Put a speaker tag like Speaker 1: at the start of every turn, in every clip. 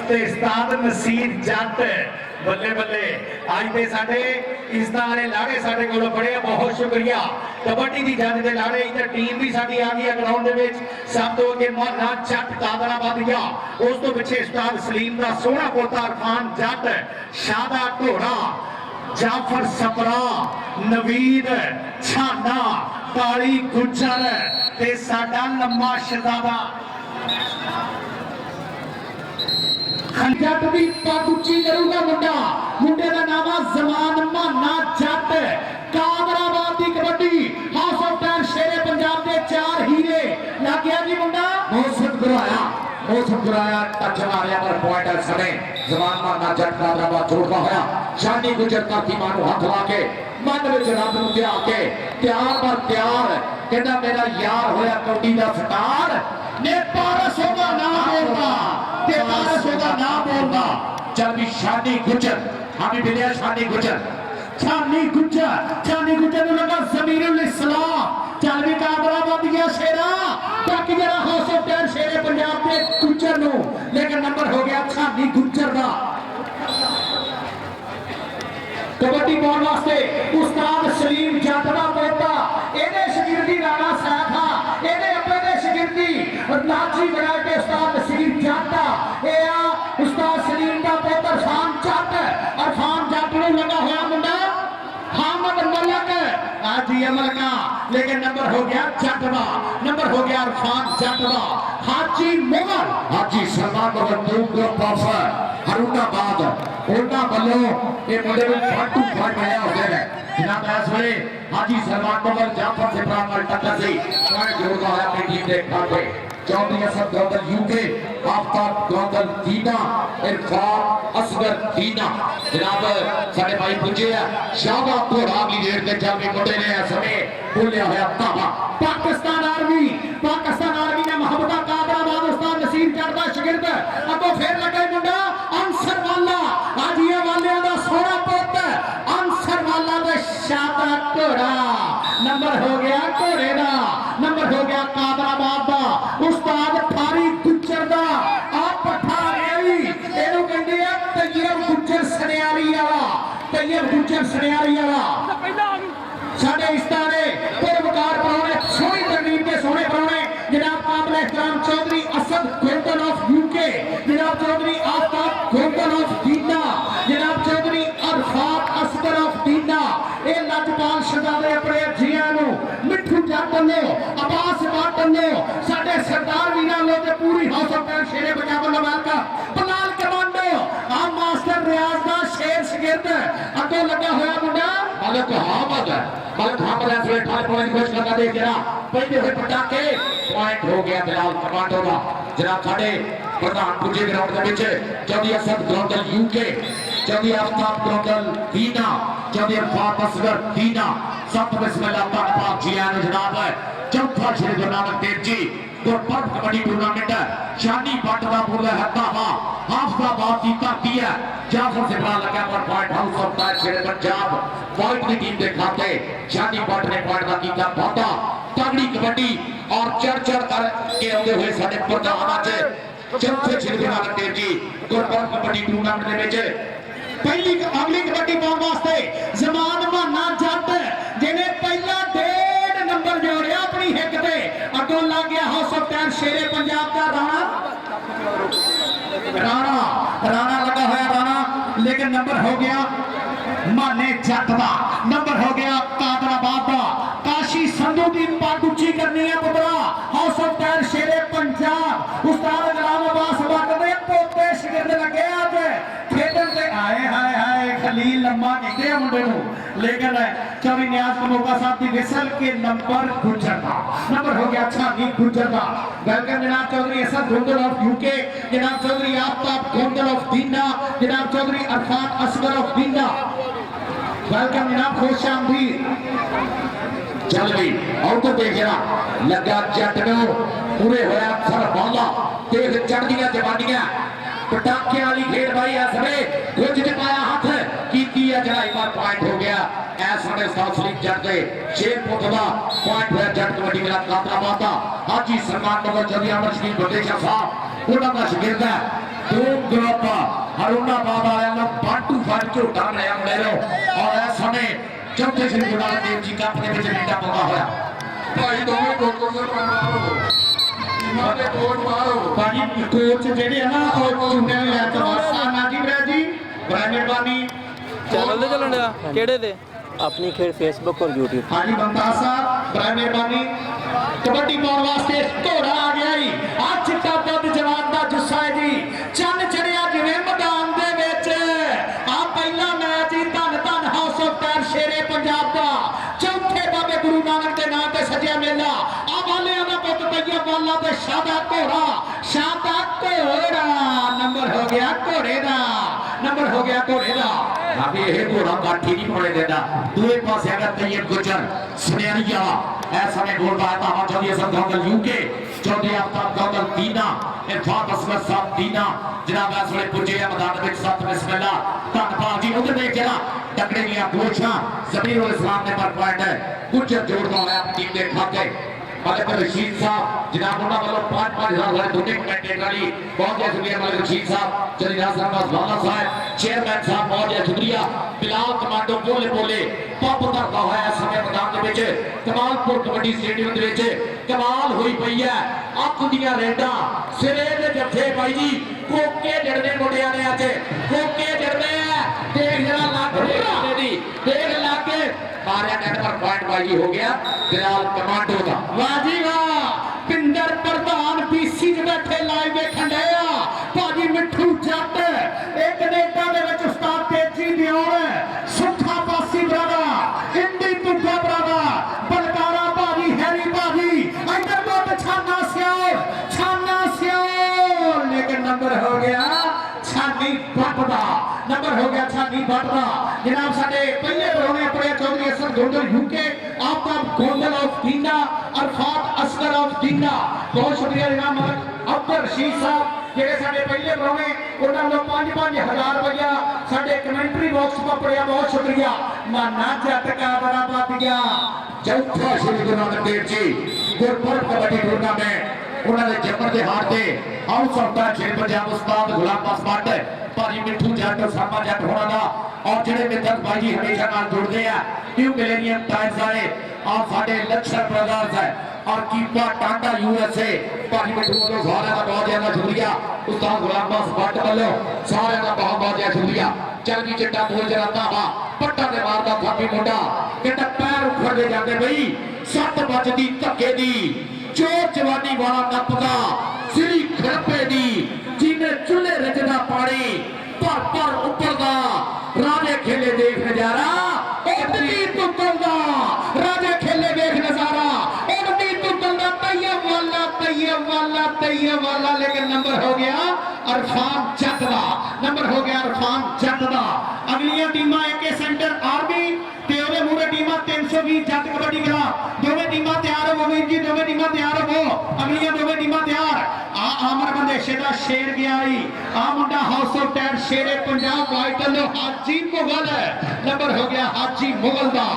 Speaker 1: ते उस्ताद नसीर जट बल्ले बल्ले अज के साडे इज्जत वाले लाड़े साडे कोल बड़े बहुत शुक्रिया कबड्डी की जज के लाड़े इधर टीम भी साडी आ गई ग्राउंड दे विच सब तो अगे मोहना जट कादराबादिया उस तो पिछे उस्ताद सलीम का सोहना पोता इरफान जट शादा घोड़ा जाफर सपरा नवीद छाना काली गुजर ते साडा लम्मा शहजादा जट भी पग उच्ची करूंगा मुंडा मुंडे का नाम जमान माना जट कादराबाद की kabaddi house of tyre Shere Punjab के 4 हीरे लग गया जी मुंडा
Speaker 2: मौसम कराया टच मारिया पर पॉइंट है समय जमान माना जट कादराबाद छोड़ता होया शानी गुजर का कीमानू हाथ ला के मन विच रब नूं ते आके प्यार पर प्यार कहंदा मेरा यार होया कौडी दा सतार
Speaker 1: ने पारस होगा ना बोलना ते पारस होगा ना बोलना
Speaker 2: चल भी शानी गुजर हमें मिले शानी गुजर
Speaker 1: छानी गुजर नु लगा जमीरुल इस्लाम चल भी कादराबाद दिया शेरा बाकी जरा house of tyre Shere Punjab के गुजर नु लेकिन नंबर हो गया छानी गुजर दा कबड्डी पाउण वास्ते उस्ताद सलीम जट दा पोता एदे शागिर्दी राणा साहब था एदे अपने दे शागिर्दी नाची बना के उस्ताद सलीम जट ए आ उस्ताद सलीम दा पोता इरफान जट नु लगा होया मुंडा हामद मलक आज ये मलका लेकिन नंबर हो गया जट दा नंबर हो गया इरफान जट दा Haji Mughal
Speaker 2: Haji Salman Mughal to group of Haroonabad ਉਹਨਾਂ ਵੱਲੋਂ ਇਹ ਮੁੰਡੇ ਨੂੰ ਫਾਟੂ ਫੜ ਰਿਹਾ ਹੁੰਦੇ ਨੇ ਜਨਾਬ ਇਸ ਵੇਲੇ ਹਾਜੀ ਸਲਮਾਨ ਮੁਗਲ ਜਾਫਰ ਸਿਪਰਾ ਨਾਲ ਟੱਕਰ ਸੀ ਪੁਆਇੰਟ ਜੋੜਦਾ ਹੋਇਆ ਆਪਣੀ ਟੀਮ ਦੇ ਖਾਤੇ ਚੌਧਰੀ ਅਸਦ ਗੋਦਲ ਯੂਕੇ ਆਫਤਾਬ ਗੋਦਲ ਦੀਨਾ ਇਰਫਾਨ ਅਸਗਰ ਦੀਨਾ ਜਨਾਬ ਸਾਡੇ ਭਾਈ ਪੁੱਜੇ ਆ ਸ਼ਾਹਬਾ ਘੋੜਾ ਅਗਲੀ ਰੇਡ ਤੇ ਚੱਲ ਕੇ ਮੁੰਡੇ ਨੇ ਇਸ ਸਮੇਂ ਬੋਲਿਆ ਹੋਇਆ ਧਾਵਾ
Speaker 1: पाकिस्तान आर्मी ने मोहब्बत कादराबाद उस्ताद नसीर जट दा शागिर्द अगो फिर लगे मुंडा अंसर वाला आज ये वालियां दा सोहना पुੱਤ अंसर वाला दा शादा घोड़ा नंबर हो गया घोड़े दा नंबर हो गया कादराबाद दा उस्ताद फारी गुजर दा आ पठा रेवी एनु कहंदे आ तैयब गुजर सनियारी वाला तैयब गुजर सनियारी वाला साडे इस्तारे पुरवकार परौने सोहनी तरनीम के सोहने परौने जनाब काबिल एहतराम Chaudhry Asad Golden of UK जनाब चौधरी आफताब गोल्डन ऑफ दीना जनाब चौधरी अरफात असगर ऑफ दीना ए लजपाल शहजादे अपने जियां नु मिठू जट लो अब्बास जट लो साडे सरदार वीरां लो ते पूरी house of tyre Shere Punjab लो का पलाल कमांडो आ मास्टर रियाज दा शेर शागिर्द अगो लगा होया मुंडा
Speaker 2: मलक हामद इस वे ठाल पाने की कोशिश करता देख जरा पहले हुए पटाके पॉइंट हो गया बिलाल कमांडो का जनाब साडे प्रधान पुजे ग्राउंड के पीछे चौधरी असद ग्रोंदल यूके चौधरी आफताब ग्रोंदल दीना चौधरी इरफान असगर दीना सब बिस्मिल्लाह पाक जी आने जनाब चौथा Shri Guru Nanak Dev ji Gurpurab kabaddi tournament Shani but का बोला है धावा हाफिजाबाद की धरती है जाफर सिपरा लगा पर point house of tyre Shere Punjab point की टीम के खाते शानी बट ने पॉइंट का किया वादा तगड़ी कबड्डी और चढ़ कर के आते हुए साडे प्रधान आज चौथे श्री गुरु नानक देव जी गुरपर्व कबड्डी टूर्नामेंट के
Speaker 1: पहली अगली कबड्डी पाउण वास्ते जमान माना जट जिन्हें पहला 1.5 नंबर जोड़िया अपनी हिक ते अगों लग गया house of tyre Shere Punjab का राणा लगा होया राणा लेकिन नंबर हो गया माने जट दा नंबर हो गया कादराबाद दा काशी संधू की पग उच्ची करनी है पुत्रा house of tyre Shere Punjab Ustad Ghulam Abbas Bhatt दे पोते शागिर्द लगे आज खेडन ते आए हाय हाय खलील लम्मा निकले मुंडे नु लेकिन चौधरी न्याज कमोका साहब की विसल के नंबर गुजर दा नंबर हो गया छानी गुजर दा वेलकम जनाब चौधरी असद गोंदल ऑफ यूके जनाब चौधरी आफताब गोंदल ऑफ दीना जनाब चौधरी अरफात असगर ऑफ दीना वेलकम जनाब खुश आमदीद
Speaker 2: चल भी और तो देख जरा लगा जट नो पूरे होया सर बाला देख चढ़ दिया जवानियां पटाखे वाली खेल भाई इस वे गुज च पाया हाथ कीती है जरा एक बार पॉइंट हो गया ऐ साडे उस्ताद सलीम जट दे 6 फुट दा पॉइंट होया जट कबड्डी मेला कादराबाद दा हाजी सलमान मुगल चौधरी अमर शकील बटेशा साहब उन्हां दा शागिर्द है 2 ग्रुप करोनाबाद वालों को बांटू फट झोटा मिलिया मुंडे नूं और इस समय चौथे श्री गुरु नानक देव जी कप के विच लीडा पाउंदा होया
Speaker 3: भाई दोवें कोच
Speaker 1: भाजी कोच जेडे है ना ਉਹ ਚੁਣੇ ਹੋਏ ਆ ਚਵਾਸਾ ਨਾਜੀ ਵੀਰ ਜੀ ਬੜਾ ਮਿਹਰਬਾਨੀ
Speaker 4: ਚੈਨਲ ਤੇ ਚੱਲਣ ਡਿਆ ਕਿਹੜੇ ਤੇ ਆਪਣੀ ਖੇਡ ਫੇਸਬੁੱਕ ਔਰ YouTube
Speaker 1: ਹਾਜੀ ਬੰਦਾ ਸਾਹਿਬ ਬੜਾ ਮਿਹਰਬਾਨੀ ਕਬੱਡੀ ਪਾਉਣ ਵਾਸਤੇ ਘੋੜਾ ਆ ਗਿਆ ਜੀ ਆ ਚਿੱਟਾ ਦੁੱਧ ਜਵਾਨ ਦਾ ਜੁੱਸਾ ਹੈ ਜੀ ਚੰਨ ਚੜਿਆ ਜਿਵੇਂ ਮੈਦਾਨ ਦੇ ਵਿੱਚ ਆ ਪਹਿਲਾ ਮੈਚ ਹੀ ਧੰਨ ਧੰਨ ਹਾਊਸ ਆਫ ਟਾਇਰ ਸ਼ੇਰੇ ਪੰਜਾਬ ਦਾ ਚੌਥੇ ਬਾਬੇ ਗੁਰੂ ਨਾਨਕ ਦੇ ਨਾਂ ਤੇ ਸਜਿਆ ਮੇਲਾ ਆ ਵਾਲਿਆਂ ਦਾ ਪੁੱਤ ਤਈਆ ਵਾਲਾ ਤੇ ਸ਼ਾਦਾ ਘੋੜਾ ਨੰਬਰ ਹੋ ਗਿਆ ਘੋੜੇ ਦਾ ਨੰਬਰ ਹੋ ਗਿਆ ਘੋੜੇ ਦਾ
Speaker 2: अभी ये घोड़ा काठी नहीं पड़े देता दूसरे पास अगर तैयब गुजर सुनेरिया ऐसा में गोल बाता हम चौधरी असद गौंडल यूके चौधरी आफ्ताब गौंडल दीना इरफान असगर साहब दीना जनाब ऐसे पुजे मैदान में साथ बिस्मिल्लाह धन्यवाद जी उधर देख जरा तकड़े दियां कोशां जमीर उल इस्लाम ने पर पॉइंट है गुजर जोड़दा है अपनी टीम दे खाते मलिक रशीद साहब जनाब उन्होंने वालों 5-5 हजार दोनों कमेंटेटर वाली बहुत बहुत शुक्रिया मलिक रशीद साहब चली राज अब्बास वाला साहब चेयरमैन साहब बहुत बहुत शुक्रिया बिलाल कमांडो बोले बोले पप करता हुआ है समय मैदान के विच कमालपुर कबड्डी स्टेडियम के विच कमाल हुई पई है अख दियां रेडां सिरे दे जत्थे भाई जी कोके जड़दे मुंडियां ने अज कोके जड़दे है देख जरा लागे दी देख लागे मारिया नेट पर पॉइंट बाजी हो गया बिलाल कमांडो का
Speaker 1: ਵਾਹ ਜੀ ਵਾਹ ਪਿੰਦਰ ਪ੍ਰਧਾਨ ਪੀਸੀ ਦੇ ਬੈਠੇ ਲਾਈਵ ਵੇਖਣ ਡਏ ਆ ਭਾਜੀ ਮਿੱਠੂ ਜੱਟ ਇਹ ਕੈਨੇਡਾ ਦੇ ਵਿੱਚ ਉਸਤਾਦ ਤੇਜੀ ਦਿਓਰ ਸੁੱਖਾ ਪਾਸੀ ਬਰਾਦਾ ਇੰਡੀ ਤੁੱਗਾ ਬਰਾਦਾ ਬਲਕਾਰਾ ਭਾਜੀ ਹੈਰੀ ਭਾਜੀ ਇੱਧਰ ਤੋਂ ਛਾਨਾ ਸਿਓ ਲੇਕਿਨ ਨੰਬਰ ਹੋ ਗਿਆ ਛਾਨੀ ਬੱਟ ਦਾ ਨੰਬਰ ਹੋ ਗਿਆ ਛਾਨੀ ਬੱਟ ਦਾ ਜਨਾਬ ਸਾਡੇ ਪਹਿਲੇ ਬਰੋਣੇ ਆਪਣੇ ਚੌਧਰੀ ਅਸਰ ਗੋਂਡਲ यूके आपका गोंडल ऑफ दीना अरफात असगर ऑफ दीना बहुत शुक्रिया जनाब मलिक अब्दुल रशीद साहब ਜਿਹੜੇ ਸਾਡੇ ਪਹਿਲੇ ਬਰੋਣੇ ਉਹਨਾਂ ਨੂੰ 5-5000 ਰੁਪਇਆ ਸਾਡੇ ਕਮੈਂਟਰੀ ਬਾਕਸ ਤੋਂ ਪੜਿਆ ਬਹੁਤ ਸ਼ੁਕਰੀਆ ਮਾਨਾ ਜੱਟ ਕਾ ਬੜਾ ਵੱਧ ਗਿਆ
Speaker 2: चौथा श्री गुरु नानक देव जी गुरपुरब कबड्डी टूर्नामेंट उन्होंने जम्मर के हार से हाउस ऑफ टायर शेर पंजाब उस्ताद गुलाम दास भट्ट भाजी मिठू जट सामा जट होना दा और जेडे मित्र भाई जी हमेशा नाल जुड़ते हैं न्यू मिलेनियम टायर्स वाले और साडे लक्षण ब्रदर्स है और कीपा टांडा यूएसए भाजी मिठू वालों सारे का बहुत ज्यादा शुक्रिया उस्ताद गुलाम दास भट्ट वालों सारे का बहुत बहुत ज्यादा शुक्रिया चल भी चिट्टा बोल जराता वा पट्टा दे मारदा थापी मुंडा कहता पैर उखड़दे जाते बई सट बजदी धक्के दी चोर जवानी वाला नपदा सिरी खड़पे दी जिने चुल्हे रजदा पानी पर पर उपरदा राजे खेले देख नजारा
Speaker 1: उड़ती तुकलदा राजे खेले देख नजारा उड़ती तुकलदा तैयब वाला लेकिन नंबर हो गया अरफान जट दा नंबर हो गया अरफान जट दा अगलियां टीमां एके सेंटर आर्मी ते ओदे मूरे टीमां 320 जट कबड्डी क्लब दोवें टीमां तैयार हो वीर जी दोवें टीमां तैयार हो अगलियां दोवें टीमां तैयार आ आमर बंदेशे दा शेर गया ही आ मुंडा house of tyre Shere Punjab white low Haji Mughal number हो गया हाजी मुगल दा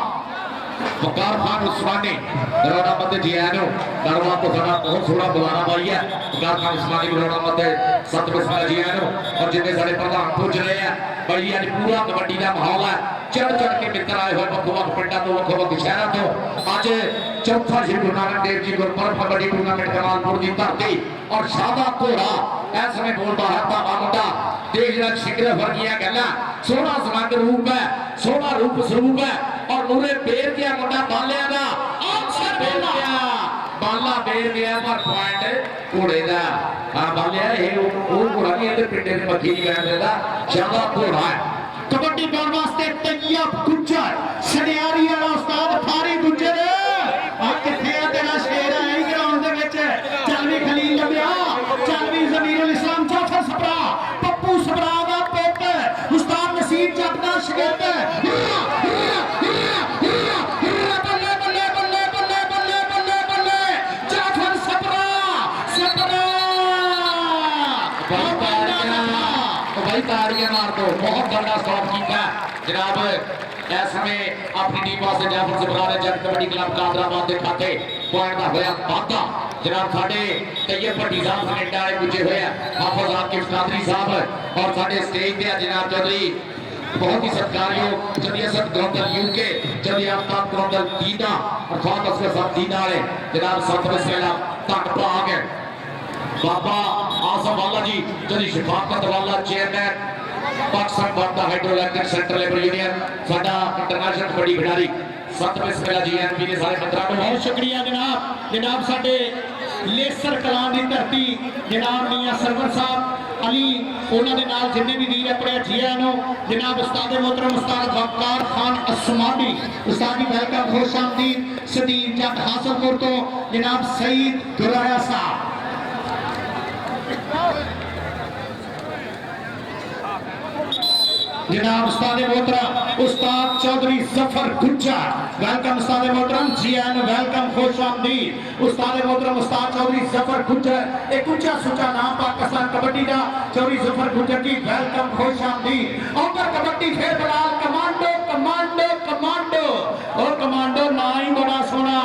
Speaker 2: वकार खान उस्मानी बरोड़ा मध्य जी आयो दरबार को सारा बहुत सोहना बुलाना पाई है वकार खान उस्मानी बरोड़ा मध्य सत बिस्मिल्लाह जी आयो और जिन्ने सारे प्रधान पहुंच रहे हैं भाई आज पूरा कबड्डी का माहौल है चढ़ चढ़ के मित्र आए हुए वक्-वक् पिंडा तो वक्-वक् शहरों तो आज चौथा श्री गुरु नानक देव जी गुरपुरब कबड्डी टूर्नामेंट कमालपुर की धरती और शादा घोड़ा इस समय बोलता है भावा मुंडा देख जरा शिखर वर्गियां गल्लां सोहना समंग रूप है सोहना रूप स्वरूप है और मूरे बेर गया मुंडा बालिया दा अक्सर बेर गया बाला बेर गया पर पॉइंट घोड़े दा हां बालिया ये वो घोड़ा नहीं इधर पिंडे में मक्खी नहीं बैठ देता शादा घोड़ा है
Speaker 1: कबड्डी पाउण वास्ते तैयब गुज्जर सनियारी वाला उस्ताद फारी गुज्जर आ किथे आ तेरा शेर है ही ग्राउंड दे विच चल भी खलील लबिया चल भी जमीरुल इस्लाम जाफर सपरा पप्पू सपरा दा पुੱਤ उस्ताद नसीर जट दा शागिर्द जाफर सपरा
Speaker 2: भाई ताड़ियां मार दो बहुत बड़ा स्टॉप किया जनाब इस समय अपनी टीम वास्ते जाफर सपरा ने जट कबड्डी क्लब कादराबाद के खाते पॉइंट का होया वाधा जनाब साढ़े तैयब भट्टी साहब कनेडा वाले पुजे हुए हैं, हाफिज आकिब कादरी साहब और साढ़े स्टेज पे जनाब चौधरी बहुत ही सत्कारयोग जदी असद ग्राउंडर यूके जदी आफ्ताब ग्राउंडर दीना और खान असगर साहब दीना वाले जनाब साथ में सेला तक भाग है बाबा आसम वाला जी जदी शिफाकत वाला चेयरमैन पाकिस्तान वार्ता हाइड्रोइलेक्ट्रिक सेंटर लेबर यूनियन साडा इंटरनेशनल कबड्डी खिडारी सत में सेला जी एनपी के सारे मित्रों को
Speaker 1: बहुत शुक्रिया जनाब साडे लेसर कलां दी धरती जनाब मियां सरवर साहब अली उन्हां दे नाल जिन्ने भी वीर अपने जिया नो जनाब उस्ताद मोहतरम उस्ताद वकार खान अस्मादी उस्ताद जी वेलकम खुश आमदीद सदीर जट हासलपुर तो जनाब सईद दुराया साहब जनाब उस्ताद मोहतरम उस्ताद चौधरी जफर गुज्जर वेलकम उस्ताद मोहतरम जीएन वेलकम खुश आमदीद उस्ताद मोहतरम उस्ताद चौधरी जफर गुज्जर एक ऊंचा सुचा नाम पाकिस्तान कबड्डी का चौधरी जफर गुज्जर की वेलकम खुश आमदीद और कबड्डी फिर बलाल कमांडो कमांडो कमांडो और कमांडो ना ही बड़ा सोना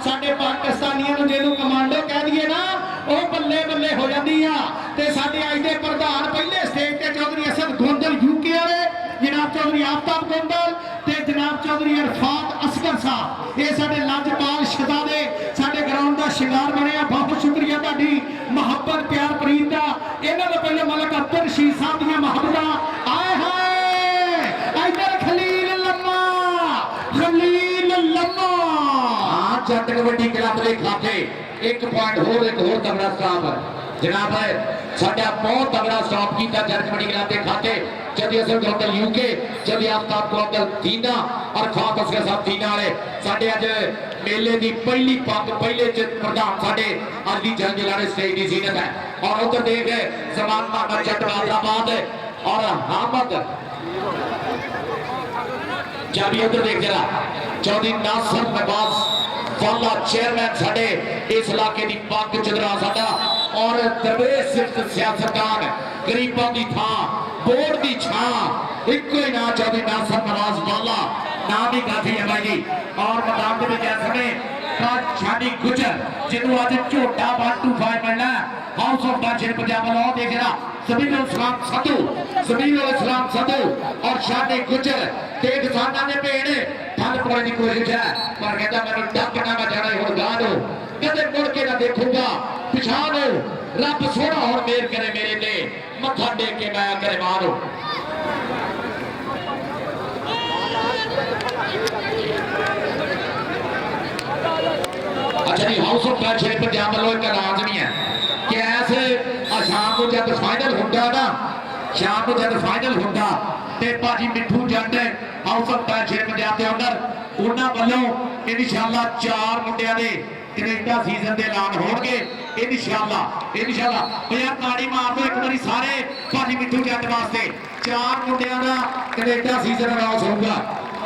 Speaker 1: साडे पाकिस्तानियों नु जेनु कमांडो कह दिए ना ओ बल्ले बल्ले हो जांदी आ ते साडे अज दे प्रधान पहले स्टेज ते चौधरी असद गोंदल यूके वाले जनाब चौधरी आफ्ताब गोंदल ते जनाब चौधरी अरफात असगर साहब ये साडे लजपाल शहजादे साडे ग्राउंड दा शिंगार बने बहुत शुक्रिया तुहाडी मोहब्बत प्यार प्रीत दा इन्हां दा पहले मलक अब्दुल रशीद साहब दी मोहब्बत आए हाय इधर खलील लम्मा
Speaker 2: हां जट कबड्डी क्लब दे खाते एक पॉइंट एक होर तगड़ा स्टाफ जनाब है साडा बहुत तगड़ा स्टाफ कीता जट कबड्डी क्लब दे खाते जदी असर ग्राउंडर यूके जदी आफ्ताब ग्राउंडर दीना और खान असगर साहब दीना वाले साडे अज मेले दी पहली पग पहले च प्रधान साडे अज दी जंग लाने स्टेज दी जीनत है और उधर देख जमान मामा जट आदिलाबाद और हामद जब उधर देख जरा चौधरी नासिर नवाज वाला चेयरमैन साडे इस इलाके दी पग चदरा साडा और दरवेश सियासतदान गरीबों की थां बोर्ड की छां इको ही ना चौधरी नासिर नवाज वाला नाम ही काफी है भाई जी और मैदान में इस समय शादी गुजर जिन्होंने आज झोटा 125 मिलना हाउस ऑफ बादशाह पंजाब वाला देख रहा जमील इस्लाम सदू और शादी गुजर ते किसाना ने भेड़ ठंड पाने की कोशिश है पर कहता मैं डक ना मैं जाना हुण गा दो कदे मुड़ के ना देखूंगा पिछा दो रब सोना और मेहर करे मेरे ते मथा टेक के मैं करे मारो अच्छा जी हाउस ऑफ बादशाह पंजाब वालों एक राज नहीं है कि ऐसे शाम को जब फाइनल होता ना शाम को जब फाइनल होता ते भाजी मिठू जट हाउस ऑफ बादशाह पंजाब के ओनर उन्हां वालों इंशाअल्लाह 4 मुंडियां दे कनेडा सीजन दे ऐलान होणगे इंशाअल्लाह यार ताड़ी मार दो एक बारी सारे भाजी मिठू जट वास्ते 4 मुंडियां दा कनेडा सीजन अनाउंस होगा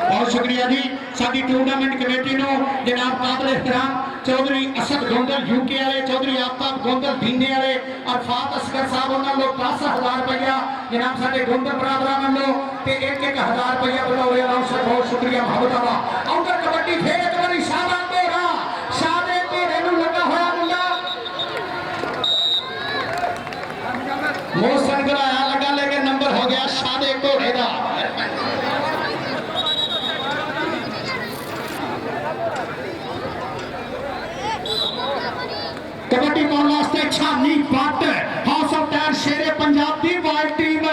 Speaker 2: बहुत शुक्रिया जी साडी टूर्नामेंट कमेटी नो जनाब काबिल एहतराम चौधरी असद गोंदल यूके वाले चौधरी आफ्ताब गोंदल दीने वाले अरफात असगर साहब उन्होंने लोग 10,000 रुपया जनाब साडे गोंदल बरादरां वालों ते 1-1,000 रुपया बनाओ अनाउंसर बहुत शुक्रिया मोहब्बत दा उधर कबड्डी फिर एक बारी शाबाश तेरा शादे तेरे नु लगा होया मुंडा मोहसन कराया लगा लेकिन नंबर हो गया शादे घोड़े दा कबड्डी पाने वास्ते छानी but house of tyre Shere Punjab की वाइट टीम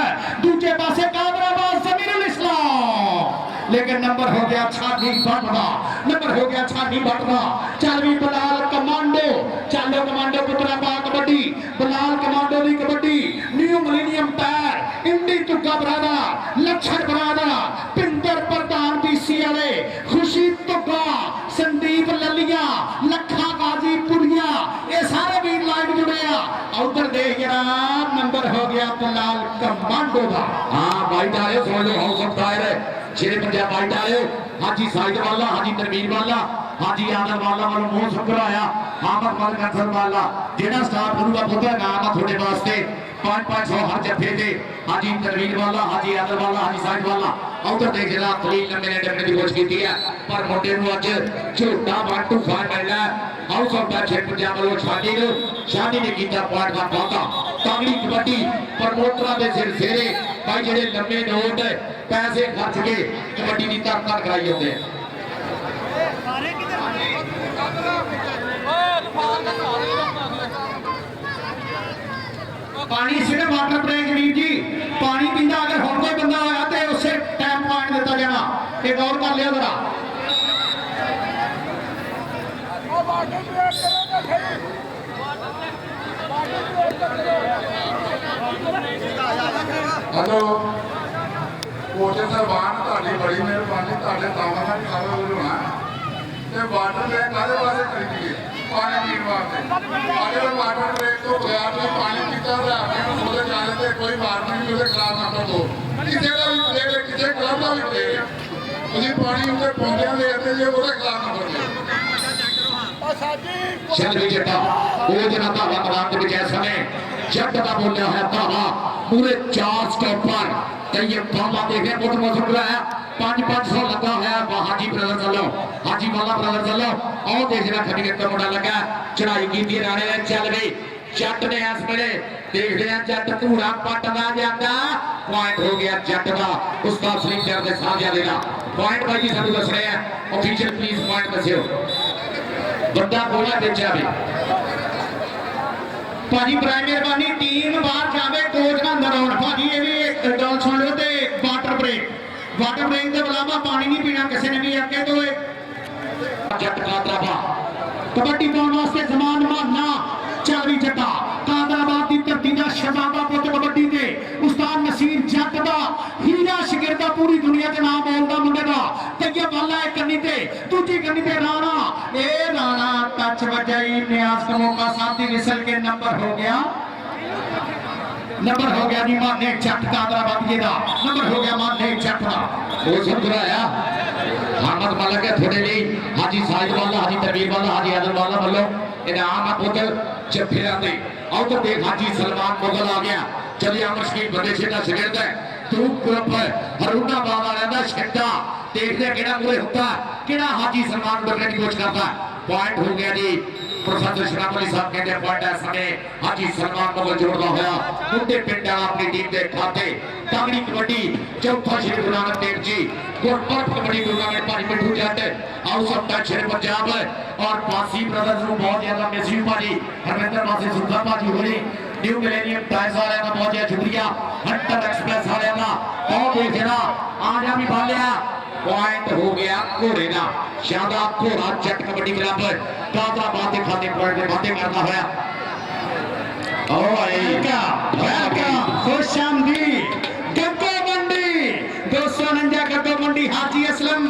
Speaker 2: दूजे पासे कादराबाद जमीरुल इस्लाम लेकिन नंबर हो गया छानी बट का नंबर हो गया छानी बट का चल भी बलाल कमांडो चालो कमांडो पुत्रा पा कबड्डी बलाल कमांडो की कबड्डी न्यू मिलेनियम टायर इंडी तुक्का बरादर लक्षण बरादर पिंदर प्रधान बीसी वाले खुशी तुक्का संदीप ललिया लखा गाजी पुरिया ये सारे भी लाइव जुड़े आ उधर देख जनाब नंबर हो गया बलाल कमांडो का हां भाई डाले सुन लो house of tyre Shere Punjab भाई डाले हाजी साइद वाला हाजी तरमीर वाला हाजी आदम वाला वालों मोह शुक्र आया हामद मल कंसल वाला जेड़ा स्टाफ गुरु का पुत्र नाम है थोड़े वास्ते 5-500 हर जत्थे से हाजी तनवीर वाला, हाजी आदल वाला, हाजी साहिब वाला उधर देख जरा तलील लंबे ने डरने की कोशिश की है पर मुंडे नु अज झूठा 1-2 मिलना हाउस ऑफ द छे पंजाब वालों शादी ने कीता पॉइंट का वादा तगड़ी कबड्डी प्रमोटरा दे सिर सेरे भाई जेडे लंबे नोट पैसे खर्च के कबड्डी की तरफ कराई होते हैं।
Speaker 1: पानी सिर्फ वाटर ब्रेक वीर जी पानी पींदा अगर हुण कोई बंदा होया ते उसे टाइम पॉइंट दिता जाना ये गौर कर लियो जरा
Speaker 3: हेलो कोच सरबान ताड़ी बड़ी मेहरबानी ताड़े तावा में खावे बोलना ते वाटर ब्रेक कादे वास्ते करी दी पानी पीने वास्ते अगर वाटर ब्रेक तो बगैर में पानी पीता रहा के सोले जाने ते कोई वार्निंग नहीं उसे खराब ना कर दो किसी का भी प्लेयर किसी क्लब का भी प्लेयर उसी पानी उसे पौधे दे देते जे उसे खराब ना कर दो
Speaker 2: चल भी जटा वो जना धावा मैदान के विच समय जट का बोलिया है धावा पूरे 4 स्टॉप पर कई ये बाबा देखे बहुत मौसम रहा है 5-500 लगा है हाजी ब्रदर चलो हाजी वाला ब्रदर चलो और देख रहा खड़ी के मुंडा लगा चढ़ाई की राणे ने चल गई जट ने इस वेले देखते हैं जट धूड़ा पटदा जाता पॉइंट हो गया जट का उस्ताद सलीम सर के साथ देना पॉइंट भाई जी सानू दस रहे हैं ऑफिशियल प्लीज पॉइंट दसियो बंदा बोला बेचा भी
Speaker 1: भाजी बड़ी मेहरबानी टीम बाहर जावे कोच का अंदर आउट भाजी ये भी गल सुन लो ते वाटर ब्रेक के अलावा पानी नहीं पीना किसी ने भी आके तो
Speaker 2: जट कादराबा
Speaker 1: कबड्डी पाने वास्ते जमान मारना चल भी जटा कादराबाद की धरती का शहजादा पुत कबड्डी के उस्ताद नसीर जट का हीरा शिगिरदा पूरी दुनिया के नाम बोलता मुंडे का तैयब वाला एक कन्नी ते दूजी कन्नी ते राणा ए राणा टच बजाई न्याज का मौका साथ ही विसल के नंबर हो गया जी माने जट कादराबाद के दा नंबर हो गया माने जट का
Speaker 2: वो सब कराया हामद मलक है थोड़े लिए हाजी साहिब वाला हाजी तबीर वाला हाजी आदम वाला वालों इनाम पुत्र जफेरा दे और तो देख हाजी सलमान मुगल आ गया चलिए अमर शकील बड़े छेटा शिगिरद है तू ग्रुप हरुणा बाबा रहता छेटा देखते केड़ा पूरे होता केड़ा हाजी सलमान बनने की कोशिश करता पॉइंट हो गया जी प्रोफेसर शराब अली साहब कहते हैं पॉइंट है समय हाजी सलमान मुगल जोड़ता होया मुंडे पिंड अपनी टीम के खाते तगड़ी कबड्डी चौथा श्री गुरु नानक देव जी गुरपर्व कबड्डी टूर्नामेंट भाजी मिठू जट हाउस ऑफ द शेर पंजाब और पासी ब्रदर्स को बहुत ज्यादा मिसिंग भाजी हरविंदर पासी सुल्तान भाजी होनी न्यू मिलेनियम टाइम्स वाले का बहुत ज्यादा शुक्रिया हंटर एक्सप्रेस वाले का बहुत देखना आज भी बालिया पॉइंट हो गया घोड़े का शानदार घोड़ा जट कबड्डी क्लब कादराबाद के खाते पॉइंट में बातें करता होया
Speaker 1: खुश आमदीद गग्गो मंडी 249 गग्गो मंडी हाजी असलम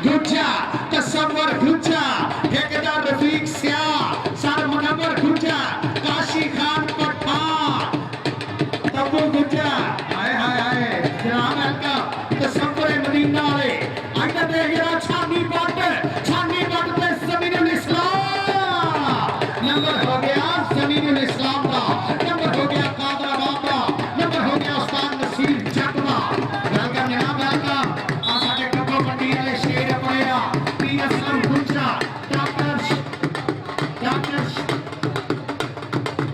Speaker 1: गुज्जा तस्वर गुज्जा ठेकेदार रफीक सियाह सर मुनव्वर गुज्जा काशी खान पठान तब्बू गुज्जा हाय हाय हाय जनाब अलका तस्वर मदीना वाले आइंदा देख जरा छानी बट पे जमीनुल इस्लाम नंबर हो गया जमीनुल इस्लाम का नंबर हो गया कादराबाद का नंबर हो गया उस्ताद नसीर जट का वेलकम जनाब वेलकम आ साडे गग्गो मंडी वाले शेर अपने पीर असलम गुजरा डॉक्टर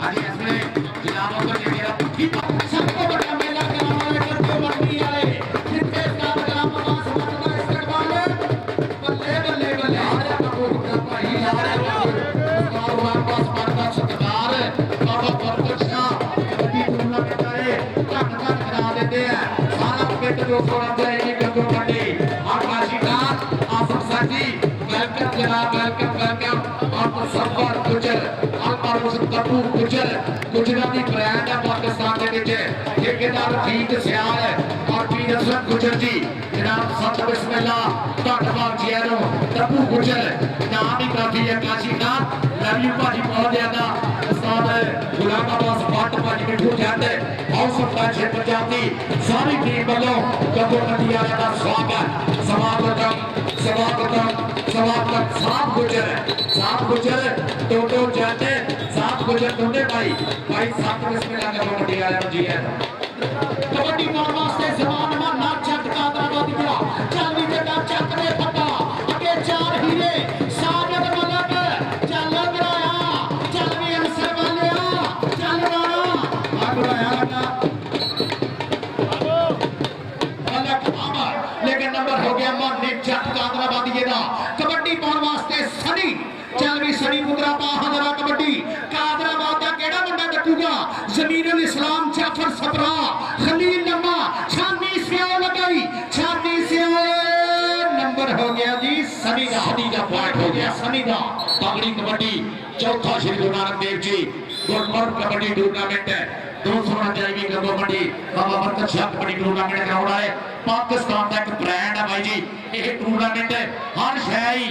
Speaker 2: आज इसमें जनाबों को जो मेरा
Speaker 1: सबको बड़ा मेला कराने वाले गग्गो मंडी वाले जितने का कलाम आवाज का इस्तेमाल बल्ले बल्ले बल्ले आ जा कबूल का भाई आ जा और वापस मरदा सत्कार बाबा फरगत शाह कबड्डी टूर्नामेंट आए घट करा देते हैं सारा पेट जो सोना चाहिए गग्गो मंडी आकाशी खान आसफ साजी वेलकम जनाब वेलकम और सफर गुजर और मुझे तब्बू गुजर गुजराती ब्रांड है पाकिस्तान के विच ठेकेदार रफीक सियाह और पीर असलम गुजर जी जनाब सत बिस्मिल्लाह धन्यवाद जी आरो तब्बू गुजर नाम ही काफी है काशी खान लव यू भाजी बहुत ज्यादा उस्ताद गुलाम अब्बास भट्ट भाजी मिठू जट हाउस ऑफ द शेर पंजाब की सारी टीम वालों गग्गो मंडी वाले का स्वागत समागतम साफ गुजर टोटो जट साफ
Speaker 2: गुजर दोने भाई साथ में इसमें लगे कबड्डी वाले जी है
Speaker 1: कबड्डी पाउण वास्ते जवान माना जट कादराबाद गया चल भी जटा चक दे फटा अगे चार हीरे साजद मलक चल गराया चल भी अंसर वालिया चल राणा गराया लगा मलक अमर लेकिन नंबर हो गया माने जट कादराबादी दा कबड्डी पाउण वास्ते सनी चल भी सनी पुत्रा पा हजरा कबड्डी कादराबाद दा केड़ा मुंडा डकूगा जमीनुल इस्लाम जाफर सपरा खलील लम्मा छानी से लगाई छानी से नंबर हो गया जी सनी का पॉइंट हो गया सनी का
Speaker 2: तगड़ी कबड्डी चौथा श्री गुरु नानक देव जी गुरमर्ग कबड्डी टूर्नामेंट है 249वीं गंगो मंडी बाबा बरकत शाह कबड्डी टूर्नामेंट कराउंदा है पाकिस्तान का एक ब्रांड है भाई जी ये टूर्नामेंट हर शय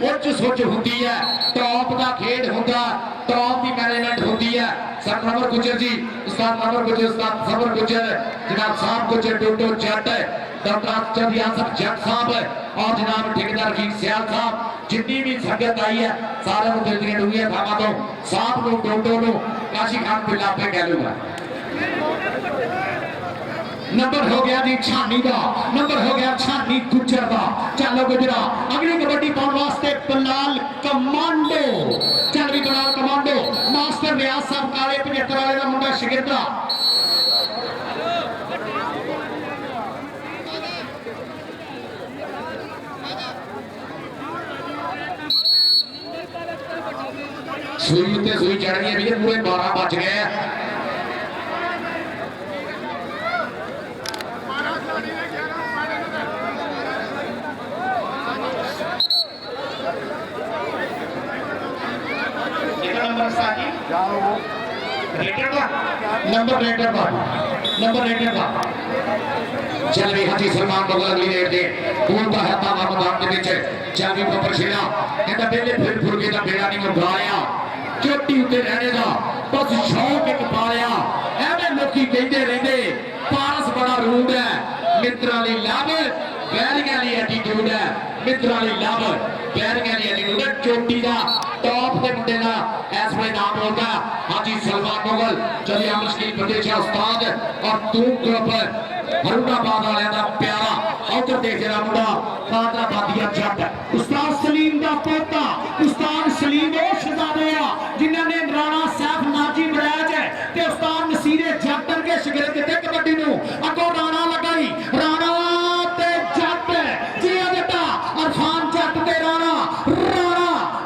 Speaker 2: उच्च सुच होती है टॉप का खेड होता टॉप की मैनेजमेंट होती है सर नंबर गुजर जी उस्ताद नंबर गुजर उस्ताद सबर गुजर जनाब साहब गुजर टोटो जट डॉक्टर चंद यासर जट साहब और जनाब ठेकेदार रफीक सियाल साहब जितनी भी संगत आई है सारे दिल दी डूंगी थावां तो साहब को टोटो नो काशी खान पिल्ला पे कह लूंगा
Speaker 1: नंबर हो गया जी छानी का नंबर हो गया छानी गुजर का चलो गुजरा अगली कबड्डी पाउण वास्ते बलाल कमांडो चल भी बलाल कमांडो मास्टर रियाज साहब काले 75 वाले का मुंडा शिगिरदा
Speaker 2: सुई उत्ते सुई चढ़ गई है पूरे 12 बज गए
Speaker 1: नंबर रेटर का
Speaker 2: चल भी हाजी सलमान बगल अगली रेट दे बोलता है तावा मैदान के बीच चल भी बबर शेरा कहता बेले फिर फुरके दा बेड़ा नहीं मुगाया चोटी उत्ते रहने दा बस शौक एक पालिया एवें लोकी कहते रहंदे पारस बड़ा रूड है मित्रां ली लव बैरियां ली एटीट्यूड है मित्रां ली लव बैरियां ली एटीट्यूड है चोटी दा टॉप के मुंडे दा इस वे नाम होगा हाजी सलमान मुगल चली अमरशकील प्रदेश उस्ताद और तू ग्रुप हरुणाबाद वाले दा प्यारा उधर देख जरा मुंडा कादराबादिया जट
Speaker 1: उस्ताद सलीम दा पोता उस्ताद सलीम ओ शहजादे आ जिन्हां ने राणा साहब नाजी बलैज ते उस्ताद नसीरे जट के शिगिरद दिते कबड्डी नु अगो राणा लगाई राणा ते जट जी जटा अरफान जट ते राणा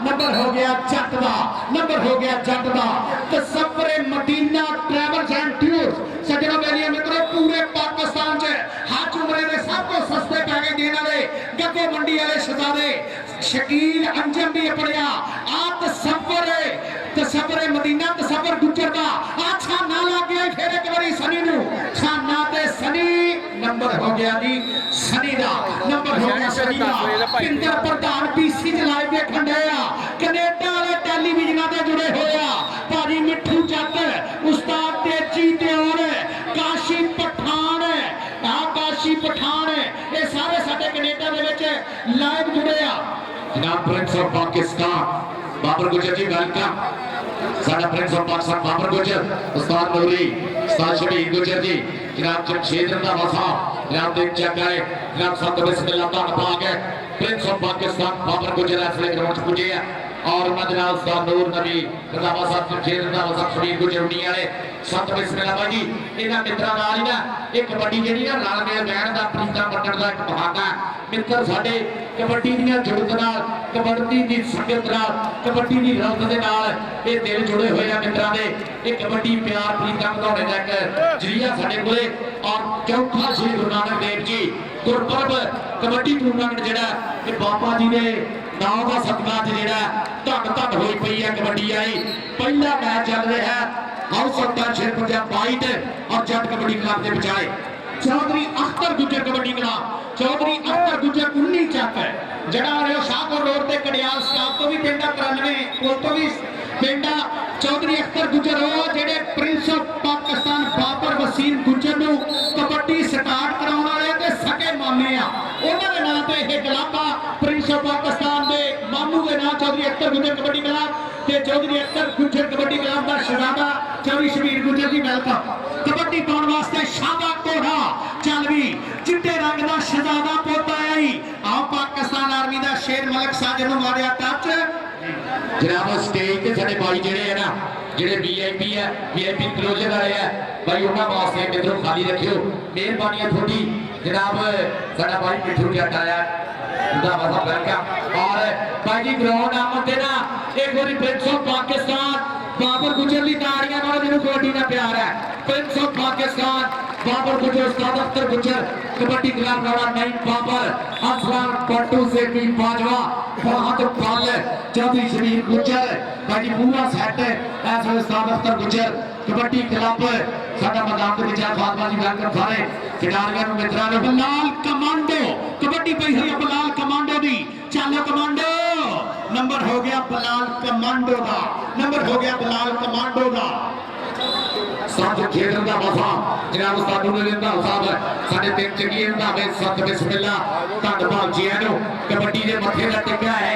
Speaker 1: नंबर हो गया जट दा नंबर हो गया जट दा तसव्वुर मदीना ट्रैवल्स एंड टूर्स सजनों मेरे मित्रों पूरे पाकिस्तान च हज उमरे दे सब तो सस्ते पैकेज देने वाले गग्गो मंडी वाले शहजादे शकील अंजम भी अपनिया आ तसव्वुर मदीना तसव्वुर गुजर दा अच्छा ना लग गया फिर एक बारी सनी नु छाना ते सनी नंबर हो गया जी सनी दा नंबर हो गया सनी दा पिंडर प्रधान पीसी च लाइव देखण दे आ कनेडा वाले टेलीविजन ते जुड़े होए आ भाजी मिठू जट उस्ताद तेजी ते और काशी पठान काशी पठान ये सारे साडे कनेडा दे विच लाइव जुड़े आ
Speaker 2: जनाब प्रिंस ऑफ पाकिस्तान बाबर गुजर जी वेलकम साडा प्रिंस ऑफ पाकिस्तान बाबर गुजर उस्ताद नूरी उस्ताद शबीर गुजर जी जनाब जमशेद रंधावा साहब जनाब देव जगाए जनाब संत बिस्मिल्लाह दा पाक है प्रिंस ऑफ पाकिस्तान बाबर गुजर ऐसे ग्राउंड पुजे है और जनाब उस्ताद नूर नबी रंधावा साहब जमशेद रंधावा साहब शबीर गुजर उन्नी वाले संत बिस्मिल्लाह भाई जी इन्हां मित्रां नाल ही ना एक कबड्डी जेहड़ी ना रल मेल बैठ दा प्रीता बटन दा एक बहाना मित्र साडे कबड्डी दीयां जुड़त नाल कबड्डी दी संगत नाल कबड्डी दी रौनक दे नाल ये दिल जुड़े हुए हैं मित्रां दे ये कबड्डी प्यार प्रीता ਵਧਾਉਣੇ ਦਾ एक जरिया साडे कोले और चौथा श्री गुरु नानक देव जी गुरपुरब कबड्डी टूर्नामेंट जेड़ा ये बाबा जी दे नाम का सदका जेड़ा धन धन होई पई है कबड्डी आई पहला मैच चल रहा है हाउस ऑफ टन शेर पंजाब वाइट और जट कबड्डी क्लब के बचाए
Speaker 1: चौधरी अख्तर गुजर कबड्डी क्लब चौधरी अख्तर गुजर 19 चक जड़ा रहे शाहपुर रोड ते कड़ियाल स्टाफ तो भी पिंडा 93 कोल तो भी पिंडा चौधरी अख्तर गुजर हो जेडे प्रिंस ऑफ पाकिस्तान बाबर वसीम गुजर नु कबड्डी स्टार्ट कराउण वाले ते सके मामे आ उन्हां दे नाम ते ये क्लब आ प्रिंस ऑफ पाकिस्तान दे मामू दे नाम चौधरी अख्तर गुजर कबड्डी क्लब ते चौधरी अख्तर गुजर कबड्डी कबड्डी क्लब का शहजादा चौधरी शबीर गुजर जी वेलकम कबड्डी पाने वास्ते शादा कोड़ा चल भी चिट्टे रंग का शहजादा पोता आई आओ पाकिस्तान आर्मी का शेर मलक साजन नूं मारिया टच
Speaker 2: जनाब स्टेज ते साडे भाई जेड़े है ना जेड़े वीआईपी है वीआईपी क्लोजर वाले है भाई उन्हां वास्ते मित्रों खाली रखियो मेहरबानी है थोड़ी जनाब साडा भाई मिठू जट आया उनका वादा वेलकम और भाई जी ग्राउंड आमद ना एक बारी प्रिंस ऑफ पाकिस्तान बाबर गुजर दी ताड़ियां मारो जिन्हों कबड्डी का प्यार है प्रिंस ऑफ पाकिस्तान बाबर गुजर उस्ताद अख्तर गुजर कबड्डी क्लब नवा नई बाबर असलान पट्टू से भी बाजवा फहद पल चौधरी शबीर गुजर भाई पूरा सेट ऐसे उस्ताद अख्तर गुजर कबड्डी क्लब साडा मैदान के विच फातमा जी वेलकम सारे खिडारियों मित्रों ने
Speaker 1: बलाल कमांडो कबड्डी पई हुई है बलाल कमांडो दी चलो कमांडो नंबर हो गया बलाल कमांडो दा नंबर हो गया बलाल कमांडो दा
Speaker 2: साथ खेल दा वफा जनाब उस्ताद नूरुद्दीन साहब साडे तीन चंगी रंधावे सत बिस्मिल्लाह धन्नवाद जी नो कबड्डी दे मथे दा टिका है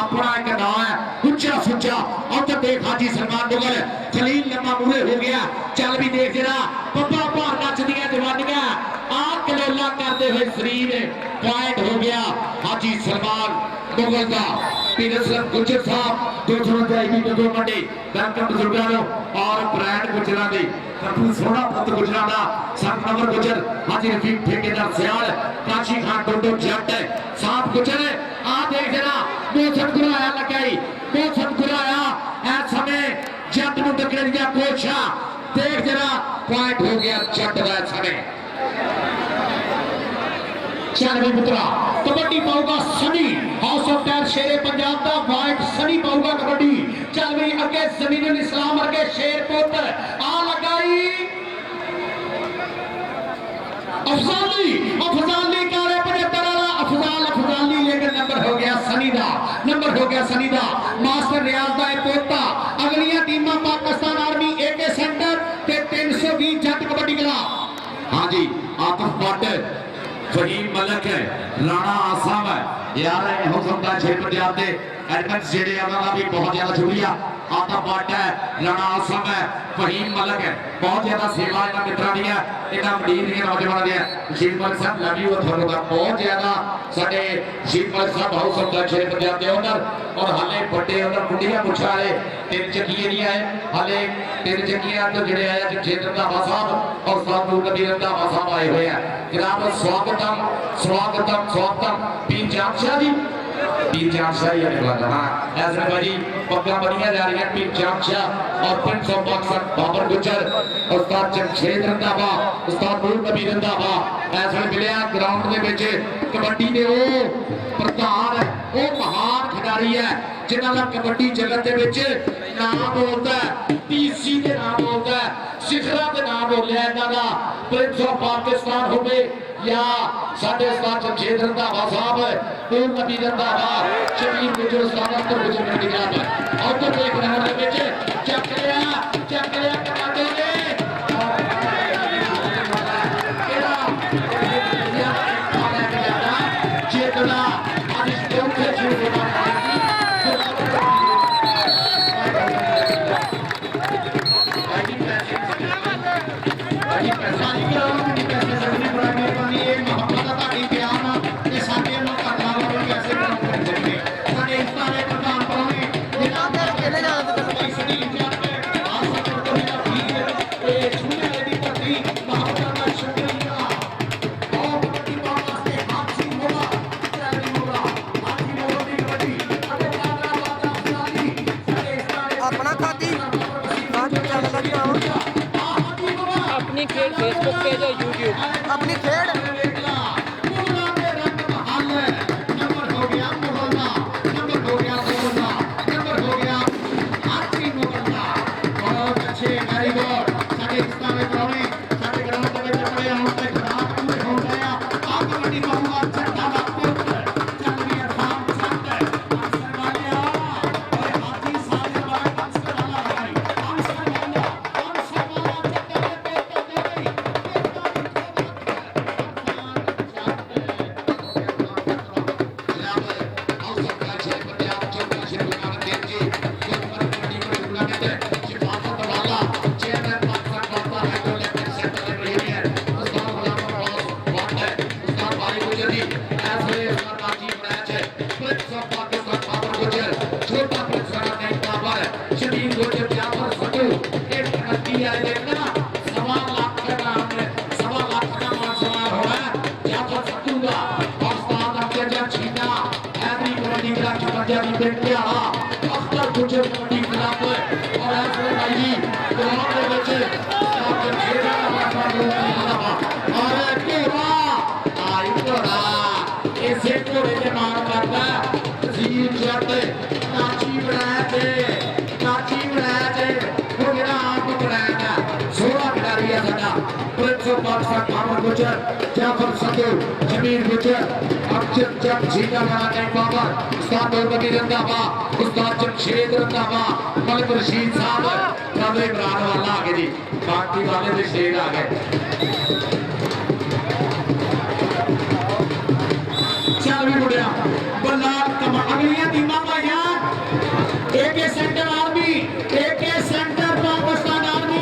Speaker 2: अपना एक नाम है उच्चा सुच्चा और तो देख हाजी सलमान मुगल खलील लम्मा मूरे हो गया चल भी देख जरा पप्पा भार नचदियां जवानियां आ कलोला करते हुए शरीर पॉइंट हो गया हाजी सलमान मुगल का पीरसन गुजर साहब 200 दो मंडी वेलकम बुजुर्गों नो और ब्रांड गुजरा दी प्रभु सोना पुत गुजरा दा संत नंबर गुजर हाजी रफीक ठेकेदार सियाल काशी खान डोडो जट साहब गुजर आ देख जरा मोहसन गुराया लगाई मोहसन गुराया ऐ समय जट नु टकरे दिया कोशा देख जरा पॉइंट हो गया जट दा समय
Speaker 1: चल भी पुत्रा कबड्डी पाऊगा Sunny house of tyre Shere Punjab का वाइट सनी पाऊगा कबड्डी चल भी अगे जमीनुल इस्लाम अगे शेर पुत आ लगाई अफजाली काले 75 वाला अफजाली लेकिन नंबर हो गया सनी दा नंबर हो गया सनी दा मास्टर रियाज दा पोता अगलियां टीमां पाकिस्तान आर्मी एके सेंटर ते 320 जट कबड्डी क्लब
Speaker 2: हां जी आतिफ भट्ट फहीम मलक है राणा आसम है यार हो सकता है छे पंजाब के एडमिट्स जेडे उन्होंने भी बहुत ज्यादा शुक्रिया आतिफ भट्ट है राणा आसम है फहीम मलक है बहुत ज्यादा सेवा इन्होंने मित्रों दी है इन्होंने मरीज दी नौजवानों दी है शीर मलक साहब लव यू थोड़ा दा बहुत ज्यादा साडे शीर मलक साहब हाउस ऑफ द छे पंजाब के ओनर और हाले बड़े ओनर कुंडियां मुछा वाले तीन चक्कियां नहीं आए हाले तीन चक्कियां तो जेडे आए जगजीत रंधावा साहब और साहब नूरुद्दीन रंधावा साहब आए हुए हैं जनाब स्वागतम स्वागतम स्वागतम पीर जामशाह जी पीर जामशाह ही है हाँ ऐसे भाई पग्गा बनिया जा रही है पीर जामशाह और प्रिंस ऑफ पाकिस्तान बाबर गुजर उस्ताद जमशेद रंधावा उस्ताद नूर नबी रंधावा ऐसे मिलिया ग्राउंड के विच कबड्डी के वो प्रधान वो महान खिडारी है जिन्हों का कबड्डी जगत के विच नाम बोलता है टीसी के नाम बोलता है शिखरा के नाम बोलिया इन्हों का प्रिंस ऑफ पाकिस्तान हो या साडे उस्ताद जमशेद रंधावा साहब नूर नबी रंधावा शबीर गुजर उस्ताद अख्तर गुजर ने निकाला और तो देख रहे हैं विच चक लिया कमांडो ने चेतना आज इस चौथे चुनाव
Speaker 4: अपनी खेल फेसबुक पेज और यूट्यूब
Speaker 5: अपनी खेल
Speaker 2: गुजर जाफर सदो जमीर गुजर अक्षर जब झीका वाला नहीं बाबर उस्ताद नूरबी रंधावा उस्ताद जमशेद रंधावा मलिक रशीद साहब काबले इमरान वाला आगे जी बाकी वाले भी शेर आ गए
Speaker 1: चल भी मुड़िया बल्ला अगलियां टीमां भाइयां एक सेंटर आर्मी एक सेंटर पाकिस्तान आर्मी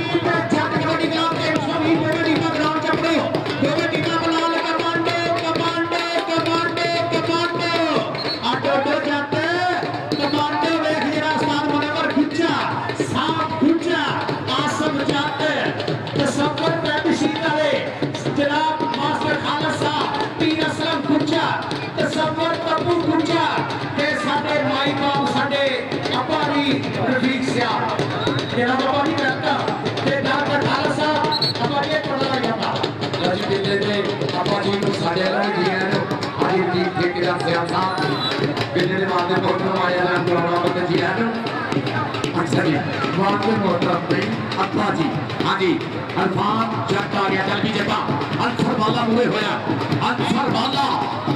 Speaker 1: जट कबड्डी ग्राउंड के 120 दोवे टीमां ग्राउंड च पड़े दोवे टीमां बलाल कमांडो कमांडो कमांडो कमांडो अड्डो जट कमांडो वेख जरा स्थान मनवर खुच्चा साफ खुच्चा आसम जट तसव्वुर तहसील वाले जनाब मास्टर खालसा पीर असलम खुच्चा तसव्वुर तब्बू खुच्चा ते साडे माई बाप साडे अपारी रफीक सियाह जेड़ा बाबा जी करता ते डॉक्टर खालसा अपारी पढ़ा जाता
Speaker 2: लजी दिले दे आपा जी ਨੂੰ ਸਾਡੇ ਨਾਲ ਜੀ ਆਇਆਂ ਅੱਜ ਦੀ ਠੇਕੇਦਾਰ ਸਿਆਲ ਸਾਹਿਬ ਬਿੱਲੇ ਦੇ ਮਾਦੇ ਕੋਲ ਆਇਆ ਨਾ ਬੁਲਾਉਣਾ ਬੰਦੇ ਜੀ ਆਇਆਂ अक्सर जी वाकई मोहतरम नहीं अब्बा जी हाँ जी अल्फान जट आ गया चल भी जटा अल्फर वाला मुए होया अल्फर वाला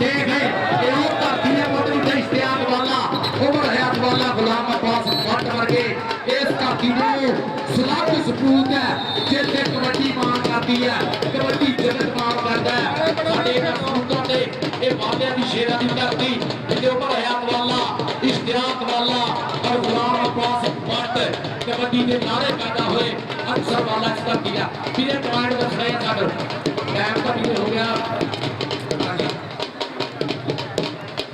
Speaker 2: देख है ये वो धरती है मोटरी ते इश्तियाक वाला उमर हयात वाला गुलाम अब्बास भट्ट वर्गे इस धरती में सलाह सपूत है जिससे कबड्डी मां करती है कबड्डी जगत मां करता है साडे सपूतों ने ये वालिया की शेरा की धरती जिसके उमर हयात वाला इश्तियाक वाला और गुलाम अब्बास भट्ट कबड्डी के नारे पैदा हुए अक्सर वाला इसका किया फिर कमांड का खड़ा है सागर टाइम का भी हो गया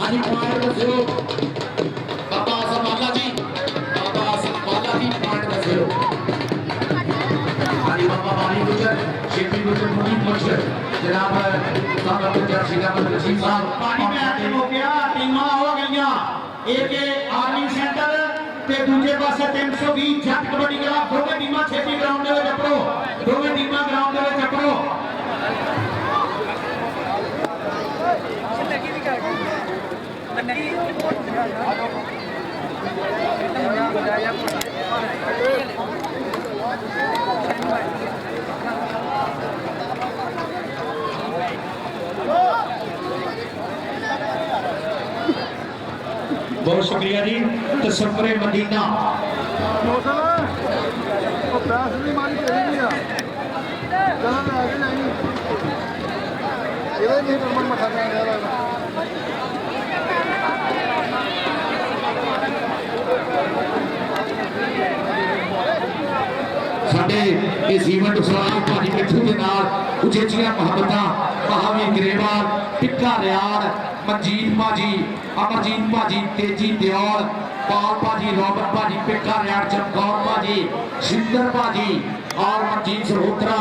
Speaker 2: आज कमांड का शुरू बाबा आसम वाला जी कमांड का शुरू आज बाबा वाली गुजर शेपी गुजर मुनीम बख्शर जनाब साहब गुजर श्रीराम रशीद साहब
Speaker 1: पानी में आके हो गया टीमां हो गईयां एक आर्मी सेंटर ते दूजे पासे 320 जट कबड्डी ग्राउंड दोवे टीमां छेती ग्राउंड दे विच अपड़ो दोवे टीमां ग्राउंड दे विच अपड़ो बहुत शुक्रिया जी तसव्वुरे मदीना
Speaker 2: ਸਾਡੇ ਇਸ ਇਵੈਂਟ ਉਸਰਾਲ ਭਾਜੀ ਮਿੱਠੂ ਦੇ ਨਾਲ ਉਚੇਚੀਆਂ ਮੁਹੱਬਤਾਂ ਮਹਾਵੀਰ ਗਰੇਵਾਲ ਟਿੱਕਾ ਰਿਆੜ ਮਨਜੀਤ ਭਾਜੀ ਅਮਰਜੀਤ ਭਾਜੀ ਤੇਜੀ ਦਿਓਲ ਪਾਲ ਭਾਜੀ ਰੋਬਨ ਭਾਜੀ ਟਿੱਕਾ ਰਿਆੜ ਚਮਕੌਰ ਭਾਜੀ ਸ਼ਿੰਦਰ ਭਾਜੀ और मनजीत सरोत्रा